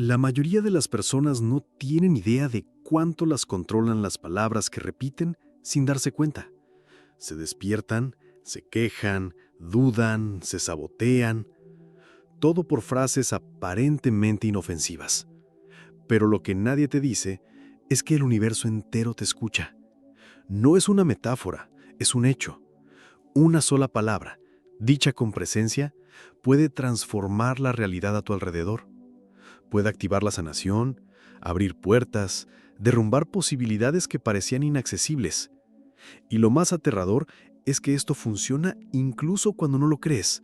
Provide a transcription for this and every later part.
La mayoría de las personas no tienen idea de cuánto las controlan las palabras que repiten sin darse cuenta. Se despiertan, se quejan, dudan, se sabotean, todo por frases aparentemente inofensivas. Pero lo que nadie te dice es que el universo entero te escucha. No es una metáfora, es un hecho. Una sola palabra, dicha con presencia, puede transformar la realidad a tu alrededor. Puede activar la sanación, abrir puertas, derrumbar posibilidades que parecían inaccesibles. Y lo más aterrador es que esto funciona incluso cuando no lo crees,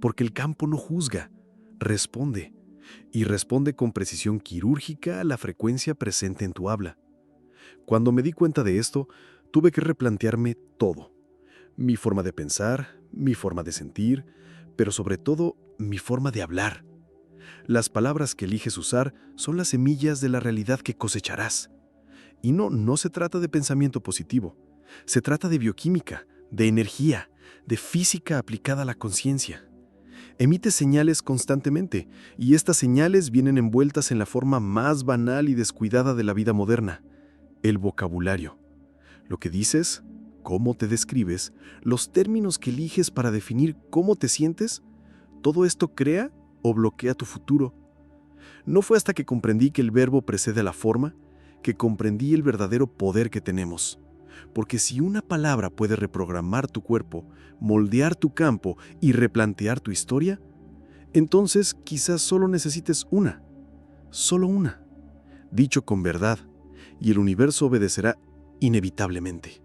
porque el campo no juzga, responde, y responde con precisión quirúrgica a la frecuencia presente en tu habla. Cuando me di cuenta de esto, tuve que replantearme todo. Mi forma de pensar, mi forma de sentir, pero sobre todo mi forma de hablar. Las palabras que eliges usar son las semillas de la realidad que cosecharás. Y no se trata de pensamiento positivo. Se trata de bioquímica, de energía, de física aplicada a la conciencia. Emites señales constantemente, y estas señales vienen envueltas en la forma más banal y descuidada de la vida moderna: el vocabulario. Lo que dices, cómo te describes, los términos que eliges para definir cómo te sientes, todo esto crea o bloquea tu futuro. No fue hasta que comprendí que el verbo precede a la forma, que comprendí el verdadero poder que tenemos. Porque si una palabra puede reprogramar tu cuerpo, moldear tu campo y replantear tu historia, entonces quizás solo necesites una, solo una, dicho con verdad, y el universo obedecerá inevitablemente.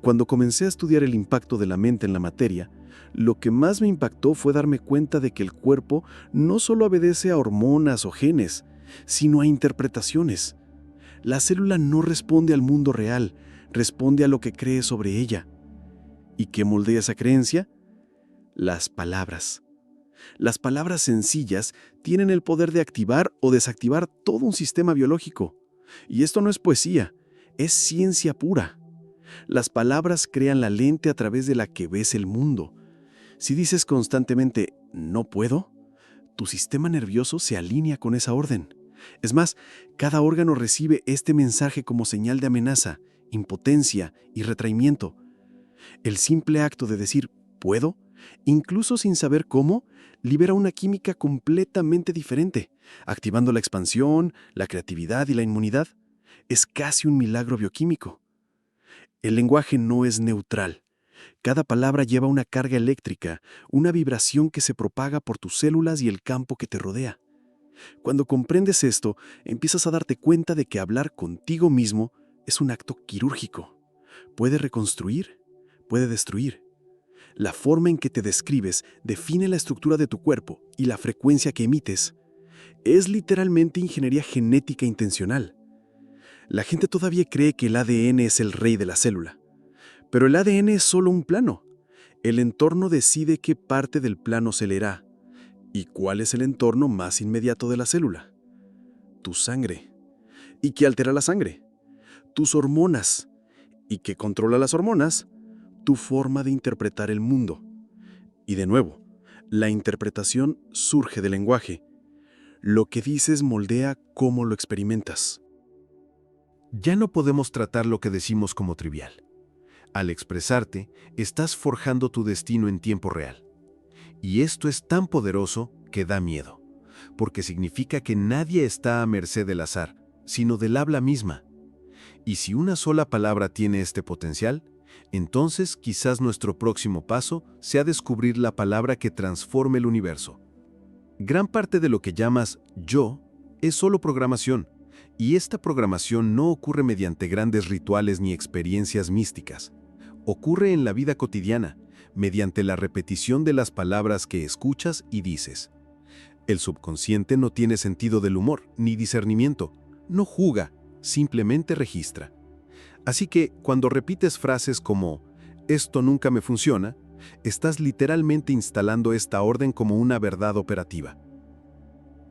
Cuando comencé a estudiar el impacto de la mente en la materia, lo que más me impactó fue darme cuenta de que el cuerpo no solo obedece a hormonas o genes, sino a interpretaciones. La célula no responde al mundo real, responde a lo que cree sobre ella. ¿Y qué moldea esa creencia? Las palabras. Las palabras sencillas tienen el poder de activar o desactivar todo un sistema biológico. Y esto no es poesía, es ciencia pura. Las palabras crean la lente a través de la que ves el mundo. Si dices constantemente "no puedo", tu sistema nervioso se alinea con esa orden. Es más, cada órgano recibe este mensaje como señal de amenaza, impotencia y retraimiento. El simple acto de decir "puedo", incluso sin saber cómo, libera una química completamente diferente, activando la expansión, la creatividad y la inmunidad. Es casi un milagro bioquímico. El lenguaje no es neutral. Cada palabra lleva una carga eléctrica, una vibración que se propaga por tus células y el campo que te rodea. Cuando comprendes esto, empiezas a darte cuenta de que hablar contigo mismo es un acto quirúrgico. Puede reconstruir, puede destruir. La forma en que te describes define la estructura de tu cuerpo y la frecuencia que emites. Es literalmente ingeniería genética intencional. La gente todavía cree que el ADN es el rey de la célula. Pero el ADN es solo un plano. El entorno decide qué parte del plano se leerá. ¿Y cuál es el entorno más inmediato de la célula? Tu sangre. ¿Y qué altera la sangre? Tus hormonas. ¿Y qué controla las hormonas? Tu forma de interpretar el mundo. Y de nuevo, la interpretación surge del lenguaje. Lo que dices moldea cómo lo experimentas. Ya no podemos tratar lo que decimos como trivial. Al expresarte, estás forjando tu destino en tiempo real. Y esto es tan poderoso que da miedo, porque significa que nadie está a merced del azar, sino del habla misma. Y si una sola palabra tiene este potencial, entonces quizás nuestro próximo paso sea descubrir la palabra que transforme el universo. Gran parte de lo que llamas yo es solo programación, y esta programación no ocurre mediante grandes rituales ni experiencias místicas. Ocurre en la vida cotidiana, mediante la repetición de las palabras que escuchas y dices. El subconsciente no tiene sentido del humor ni discernimiento, no juzga, simplemente registra. Así que, cuando repites frases como "esto nunca me funciona", estás literalmente instalando esta orden como una verdad operativa.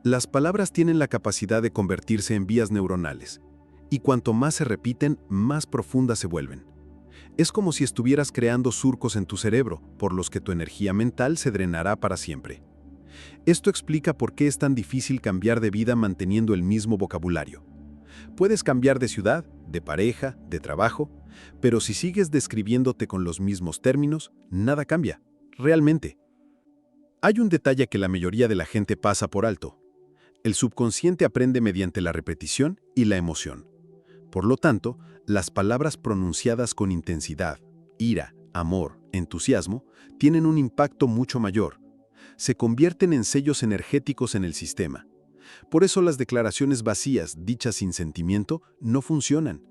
Las palabras tienen la capacidad de convertirse en vías neuronales, y cuanto más se repiten, más profundas se vuelven. Es como si estuvieras creando surcos en tu cerebro, por los que tu energía mental se drenará para siempre. Esto explica por qué es tan difícil cambiar de vida manteniendo el mismo vocabulario. Puedes cambiar de ciudad, de pareja, de trabajo, pero si sigues describiéndote con los mismos términos, nada cambia, realmente. Hay un detalle que la mayoría de la gente pasa por alto. El subconsciente aprende mediante la repetición y la emoción. Por lo tanto, las palabras pronunciadas con intensidad, ira, amor, entusiasmo, tienen un impacto mucho mayor. Se convierten en sellos energéticos en el sistema. Por eso las declaraciones vacías, dichas sin sentimiento, no funcionan.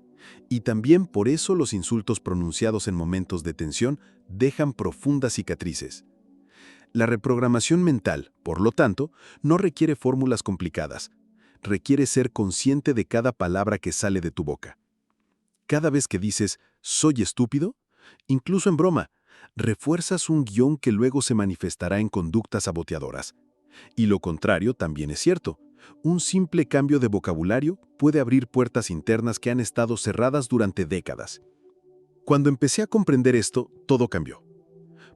Y también por eso los insultos pronunciados en momentos de tensión dejan profundas cicatrices. La reprogramación mental, por lo tanto, no requiere fórmulas complicadas. Requiere ser consciente de cada palabra que sale de tu boca. Cada vez que dices «soy estúpido», incluso en broma, refuerzas un guión que luego se manifestará en conductas saboteadoras. Y lo contrario también es cierto. Un simple cambio de vocabulario puede abrir puertas internas que han estado cerradas durante décadas. Cuando empecé a comprender esto, todo cambió.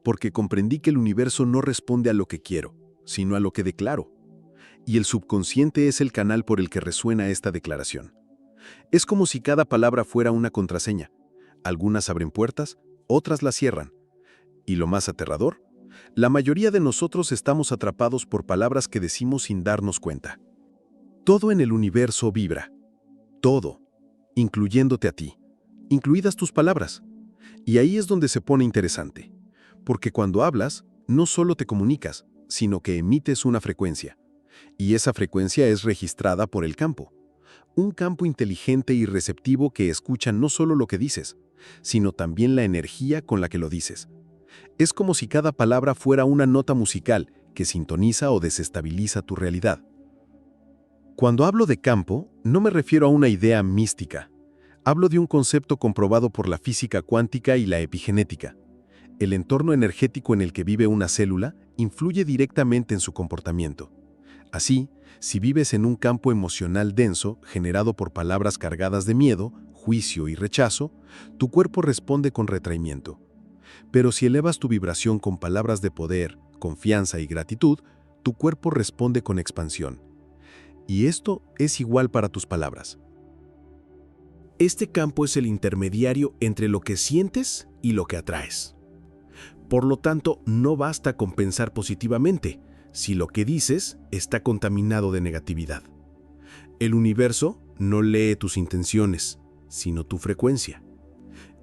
Porque comprendí que el universo no responde a lo que quiero, sino a lo que declaro. Y el subconsciente es el canal por el que resuena esta declaración. Es como si cada palabra fuera una contraseña. Algunas abren puertas, otras las cierran. Y lo más aterrador, la mayoría de nosotros estamos atrapados por palabras que decimos sin darnos cuenta. Todo en el universo vibra. Todo, incluyéndote a ti, incluidas tus palabras. Y ahí es donde se pone interesante. Porque cuando hablas, no solo te comunicas, sino que emites una frecuencia. Y esa frecuencia es registrada por el campo. Un campo inteligente y receptivo que escucha no solo lo que dices, sino también la energía con la que lo dices. Es como si cada palabra fuera una nota musical que sintoniza o desestabiliza tu realidad. Cuando hablo de campo, no me refiero a una idea mística. Hablo de un concepto comprobado por la física cuántica y la epigenética. El entorno energético en el que vive una célula influye directamente en su comportamiento. Así, si vives en un campo emocional denso, generado por palabras cargadas de miedo, juicio y rechazo, tu cuerpo responde con retraimiento. Pero si elevas tu vibración con palabras de poder, confianza y gratitud, tu cuerpo responde con expansión. Y esto es igual para tus palabras. Este campo es el intermediario entre lo que sientes y lo que atraes. Por lo tanto, no basta con pensar positivamente, si lo que dices está contaminado de negatividad. El universo no lee tus intenciones, sino tu frecuencia.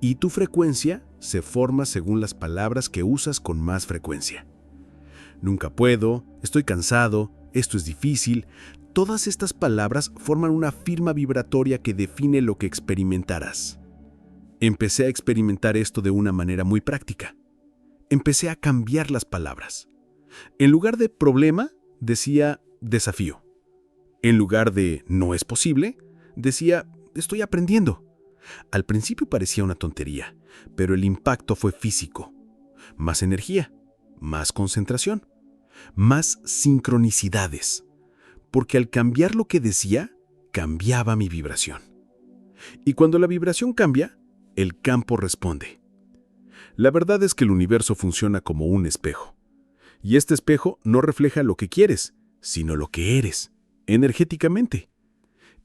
Y tu frecuencia se forma según las palabras que usas con más frecuencia. Nunca puedo, estoy cansado, esto es difícil. Todas estas palabras forman una firma vibratoria que define lo que experimentarás. Empecé a experimentar esto de una manera muy práctica. Empecé a cambiar las palabras. En lugar de problema, decía desafío. En lugar de no es posible, decía estoy aprendiendo. Al principio parecía una tontería, pero el impacto fue físico. Más energía, más concentración, más sincronicidades. Porque al cambiar lo que decía, cambiaba mi vibración. Y cuando la vibración cambia, el campo responde. La verdad es que el universo funciona como un espejo. Y este espejo no refleja lo que quieres, sino lo que eres, energéticamente.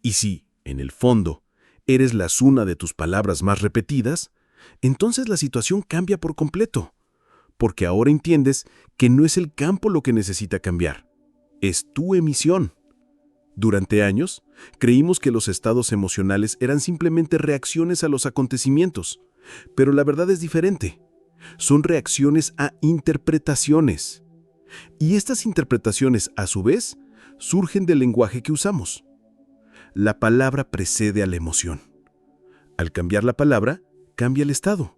Y si, en el fondo, eres la suma de tus palabras más repetidas, entonces la situación cambia por completo. Porque ahora entiendes que no es el campo lo que necesita cambiar, es tu emisión. Durante años, creímos que los estados emocionales eran simplemente reacciones a los acontecimientos, pero la verdad es diferente. Son reacciones a interpretaciones. Y estas interpretaciones, a su vez, surgen del lenguaje que usamos. La palabra precede a la emoción. Al cambiar la palabra, cambia el estado.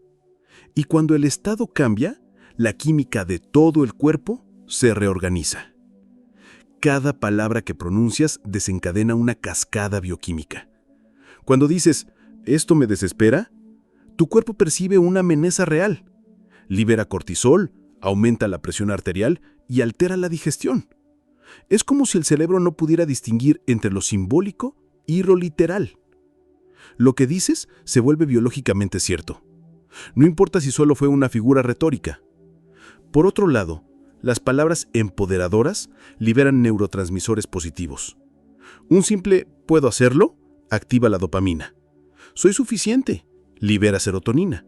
Y cuando el estado cambia, la química de todo el cuerpo se reorganiza. Cada palabra que pronuncias desencadena una cascada bioquímica. Cuando dices, «esto me desespera», tu cuerpo percibe una amenaza real. Libera cortisol, aumenta la presión arterial y altera la digestión. Es como si el cerebro no pudiera distinguir entre lo simbólico y lo literal. Lo que dices se vuelve biológicamente cierto. No importa si solo fue una figura retórica. Por otro lado, Las palabras empoderadoras liberan neurotransmisores positivos. Un simple «puedo hacerlo» activa la dopamina. «Soy suficiente» libera serotonina.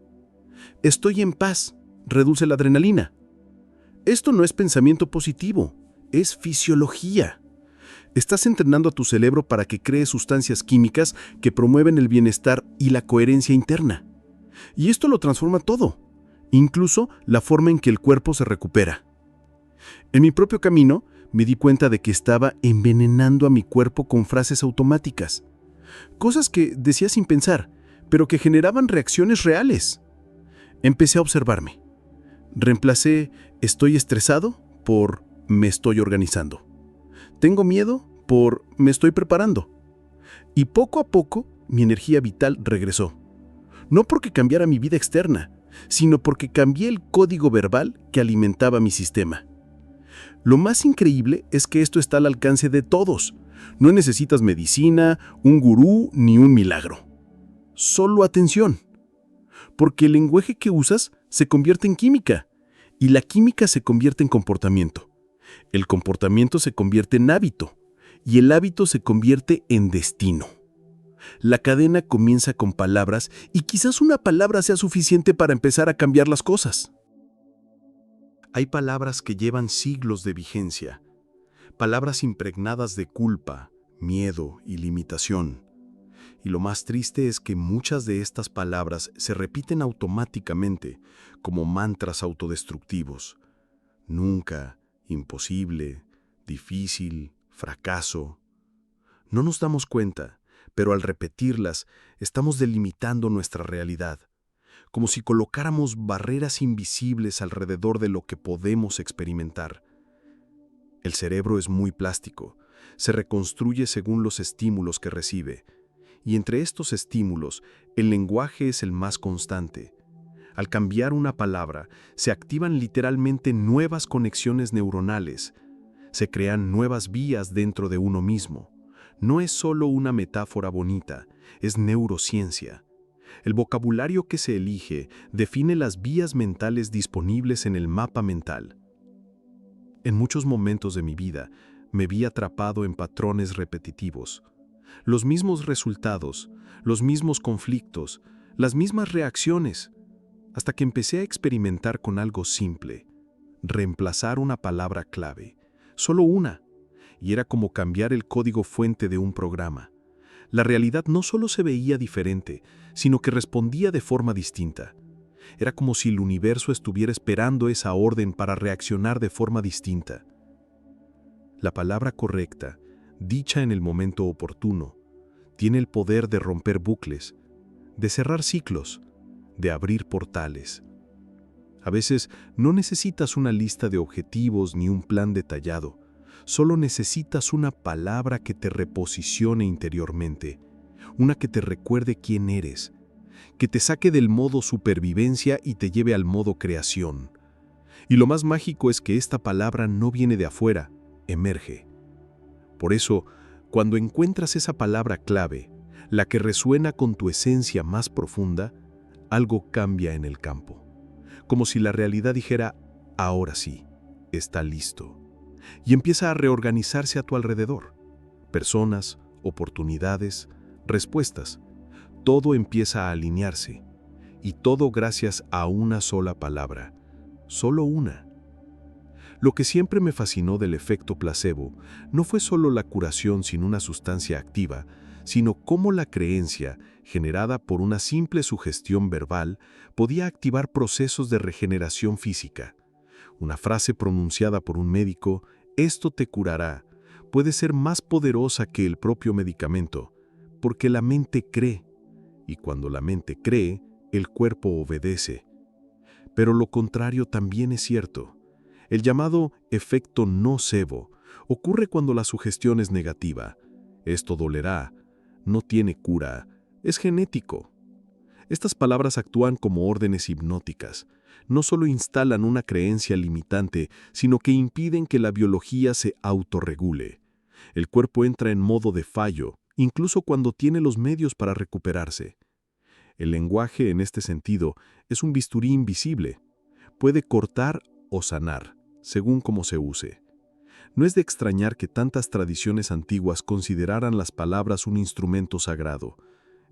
«Estoy en paz» reduce la adrenalina. Esto no es pensamiento positivo, es fisiología. Estás entrenando a tu cerebro para que cree sustancias químicas que promueven el bienestar y la coherencia interna. Y esto lo transforma todo, incluso la forma en que el cuerpo se recupera. En mi propio camino, me di cuenta de que estaba envenenando a mi cuerpo con frases automáticas. Cosas que decía sin pensar, pero que generaban reacciones reales. Empecé a observarme. Reemplacé «estoy estresado» por «me estoy organizando». «Tengo miedo» por «me estoy preparando». Y poco a poco, mi energía vital regresó. No porque cambiara mi vida externa, sino porque cambié el código verbal que alimentaba mi sistema. Lo más increíble es que esto está al alcance de todos. No necesitas medicina, un gurú ni un milagro. Solo atención. Porque el lenguaje que usas se convierte en química, y la química se convierte en comportamiento. El comportamiento se convierte en hábito, y el hábito se convierte en destino. La cadena comienza con palabras, y quizás una palabra sea suficiente para empezar a cambiar las cosas. Hay palabras que llevan siglos de vigencia, palabras impregnadas de culpa, miedo y limitación. Y lo más triste es que muchas de estas palabras se repiten automáticamente como mantras autodestructivos. Nunca, imposible, difícil, fracaso. No nos damos cuenta, pero al repetirlas estamos delimitando nuestra realidad, como si colocáramos barreras invisibles alrededor de lo que podemos experimentar. El cerebro es muy plástico, se reconstruye según los estímulos que recibe, y entre estos estímulos, el lenguaje es el más constante. Al cambiar una palabra, se activan literalmente nuevas conexiones neuronales, se crean nuevas vías dentro de uno mismo. No es solo una metáfora bonita, es neurociencia. El vocabulario que se elige define las vías mentales disponibles en el mapa mental. En muchos momentos de mi vida, me vi atrapado en patrones repetitivos. Los mismos resultados, los mismos conflictos, las mismas reacciones, hasta que empecé a experimentar con algo simple, reemplazar una palabra clave, solo una, y era como cambiar el código fuente de un programa. La realidad no solo se veía diferente, sino que respondía de forma distinta. Era como si el universo estuviera esperando esa orden para reaccionar de forma distinta. La palabra correcta, dicha en el momento oportuno, tiene el poder de romper bucles, de cerrar ciclos, de abrir portales. A veces no necesitas una lista de objetivos ni un plan detallado, solo necesitas una palabra que te reposicione interiormente, una que te recuerde quién eres, que te saque del modo supervivencia y te lleve al modo creación. Y lo más mágico es que esta palabra no viene de afuera, emerge. Por eso, cuando encuentras esa palabra clave, la que resuena con tu esencia más profunda, algo cambia en el campo. Como si la realidad dijera, ahora sí, está listo. Y empieza a reorganizarse a tu alrededor. Personas, oportunidades, respuestas. Todo empieza a alinearse. Y todo gracias a una sola palabra. Solo una. Lo que siempre me fascinó del efecto placebo no fue solo la curación sin una sustancia activa, sino cómo la creencia, generada por una simple sugestión verbal, podía activar procesos de regeneración física. Una frase pronunciada por un médico, «esto te curará», puede ser más poderosa que el propio medicamento, porque la mente cree, y cuando la mente cree, el cuerpo obedece. Pero lo contrario también es cierto. El llamado efecto nocebo ocurre cuando la sugestión es negativa. Esto dolerá, no tiene cura, es genético. Estas palabras actúan como órdenes hipnóticas. No solo instalan una creencia limitante, sino que impiden que la biología se autorregule. El cuerpo entra en modo de fallo, incluso cuando tiene los medios para recuperarse. El lenguaje, en este sentido, es un bisturí invisible. Puede cortar o sanar, según cómo se use. No es de extrañar que tantas tradiciones antiguas consideraran las palabras un instrumento sagrado,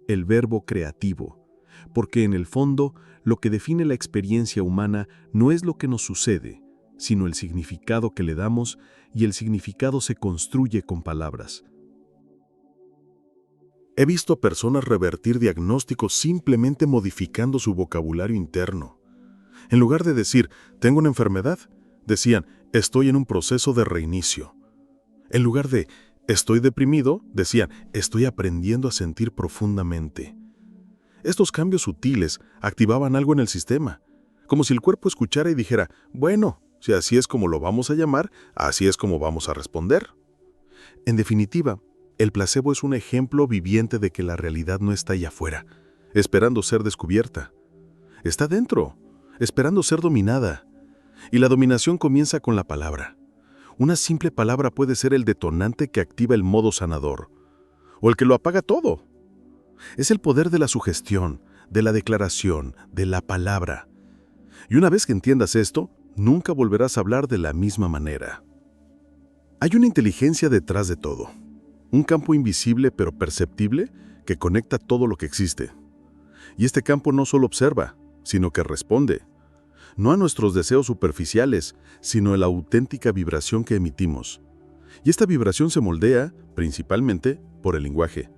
el verbo creativo, porque en el fondo lo que define la experiencia humana no es lo que nos sucede, sino el significado que le damos, y el significado se construye con palabras. He visto a personas revertir diagnósticos simplemente modificando su vocabulario interno. En lugar de decir, tengo una enfermedad, decían, estoy en un proceso de reinicio. En lugar de, estoy deprimido, decían, estoy aprendiendo a sentir profundamente. Estos cambios sutiles activaban algo en el sistema, como si el cuerpo escuchara y dijera, bueno, si así es como lo vamos a llamar, así es como vamos a responder. En definitiva, el placebo es un ejemplo viviente de que la realidad no está allá afuera, esperando ser descubierta. Está dentro, esperando ser dominada. Y la dominación comienza con la palabra. Una simple palabra puede ser el detonante que activa el modo sanador, o el que lo apaga todo. Es el poder de la sugestión, de la declaración, de la palabra. Y una vez que entiendas esto, nunca volverás a hablar de la misma manera. Hay una inteligencia detrás de todo. Un campo invisible pero perceptible que conecta todo lo que existe. Y este campo no solo observa, sino que responde. No a nuestros deseos superficiales, sino a la auténtica vibración que emitimos. Y esta vibración se moldea, principalmente, por el lenguaje.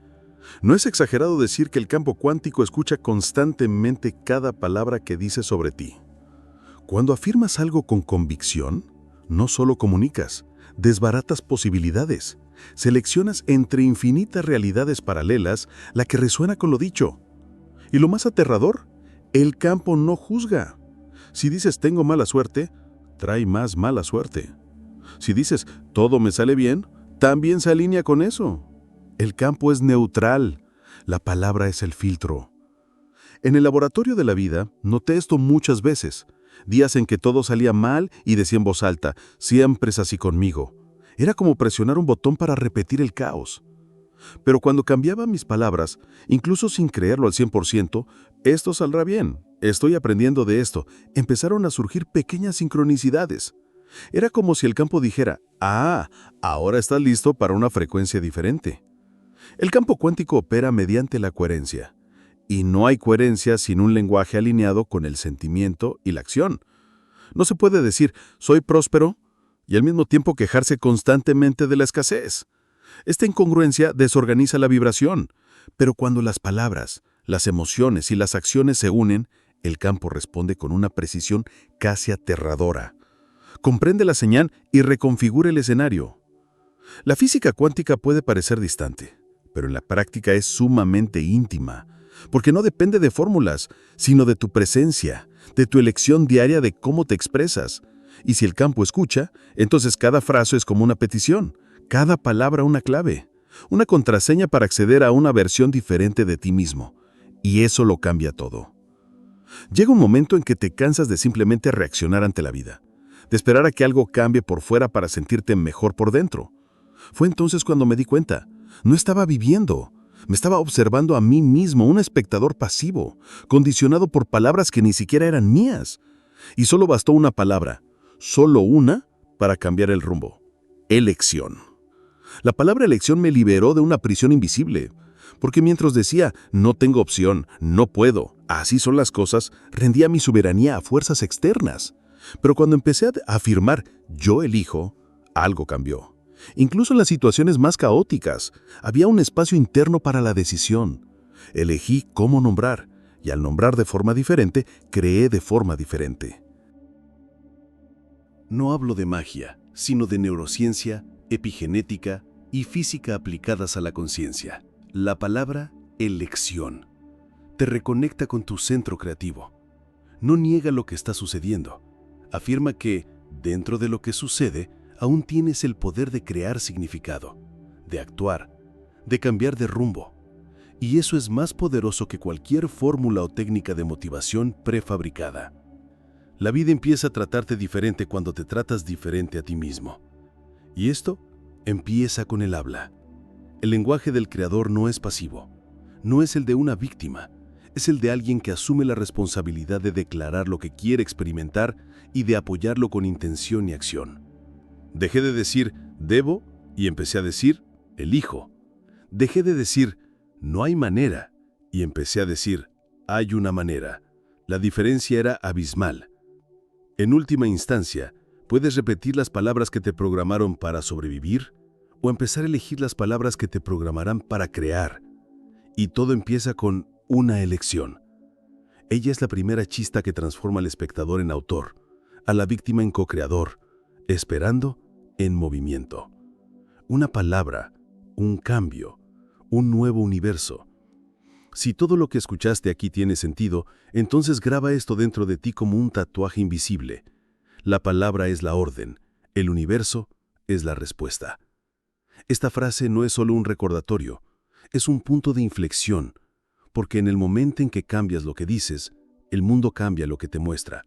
No es exagerado decir que el campo cuántico escucha constantemente cada palabra que dices sobre ti. Cuando afirmas algo con convicción, no solo comunicas, desbaratas posibilidades. Seleccionas entre infinitas realidades paralelas la que resuena con lo dicho. Y lo más aterrador, el campo no juzga. Si dices tengo mala suerte, trae más mala suerte. Si dices todo me sale bien, también se alinea con eso. El campo es neutral, la palabra es el filtro. En el laboratorio de la vida noté esto muchas veces, días en que todo salía mal y decía en voz alta, siempre es así conmigo. Era como presionar un botón para repetir el caos. Pero cuando cambiaba mis palabras, incluso sin creerlo al 100%, esto saldrá bien, estoy aprendiendo de esto, empezaron a surgir pequeñas sincronicidades. Era como si el campo dijera, ahora estás listo para una frecuencia diferente. El campo cuántico opera mediante la coherencia. Y no hay coherencia sin un lenguaje alineado con el sentimiento y la acción. No se puede decir, soy próspero, y al mismo tiempo quejarse constantemente de la escasez. Esta incongruencia desorganiza la vibración, pero cuando las palabras, las emociones y las acciones se unen, el campo responde con una precisión casi aterradora. Comprende la señal y reconfigura el escenario. La física cuántica puede parecer distante, pero en la práctica es sumamente íntima, porque no depende de fórmulas, sino de tu presencia, de tu elección diaria de cómo te expresas. Y si el campo escucha, entonces cada frase es como una petición, cada palabra una clave, una contraseña para acceder a una versión diferente de ti mismo. Y eso lo cambia todo. Llega un momento en que te cansas de simplemente reaccionar ante la vida, de esperar a que algo cambie por fuera para sentirte mejor por dentro. Fue entonces cuando me di cuenta, no estaba viviendo, me estaba observando a mí mismo, un espectador pasivo, condicionado por palabras que ni siquiera eran mías. Y solo bastó una palabra, solo una, para cambiar el rumbo. Elección. La palabra elección me liberó de una prisión invisible, porque mientras decía, no tengo opción, no puedo, así son las cosas, rendía mi soberanía a fuerzas externas. Pero cuando empecé a afirmar, yo elijo, algo cambió. Incluso en las situaciones más caóticas, había un espacio interno para la decisión. Elegí cómo nombrar, y al nombrar de forma diferente, creé de forma diferente. No hablo de magia, sino de neurociencia, epigenética y física aplicadas a la conciencia. La palabra elección te reconecta con tu centro creativo. No niega lo que está sucediendo. Afirma que, dentro de lo que sucede, aún tienes el poder de crear significado, de actuar, de cambiar de rumbo. Y eso es más poderoso que cualquier fórmula o técnica de motivación prefabricada. La vida empieza a tratarte diferente cuando te tratas diferente a ti mismo. Y esto empieza con el habla. El lenguaje del creador no es pasivo, no es el de una víctima, es el de alguien que asume la responsabilidad de declarar lo que quiere experimentar y de apoyarlo con intención y acción. Dejé de decir «debo» y empecé a decir «elijo». Dejé de decir «no hay manera» y empecé a decir «hay una manera». La diferencia era abismal. En última instancia, puedes repetir las palabras que te programaron para sobrevivir o empezar a elegir las palabras que te programarán para crear. Y todo empieza con una elección. Ella es la primera chista que transforma al espectador en autor, a la víctima en co-creador, esperando en movimiento. Una palabra, un cambio, un nuevo universo. Si todo lo que escuchaste aquí tiene sentido, entonces graba esto dentro de ti como un tatuaje invisible. La palabra es la orden, el universo es la respuesta. Esta frase no es solo un recordatorio, es un punto de inflexión, porque en el momento en que cambias lo que dices, el mundo cambia lo que te muestra.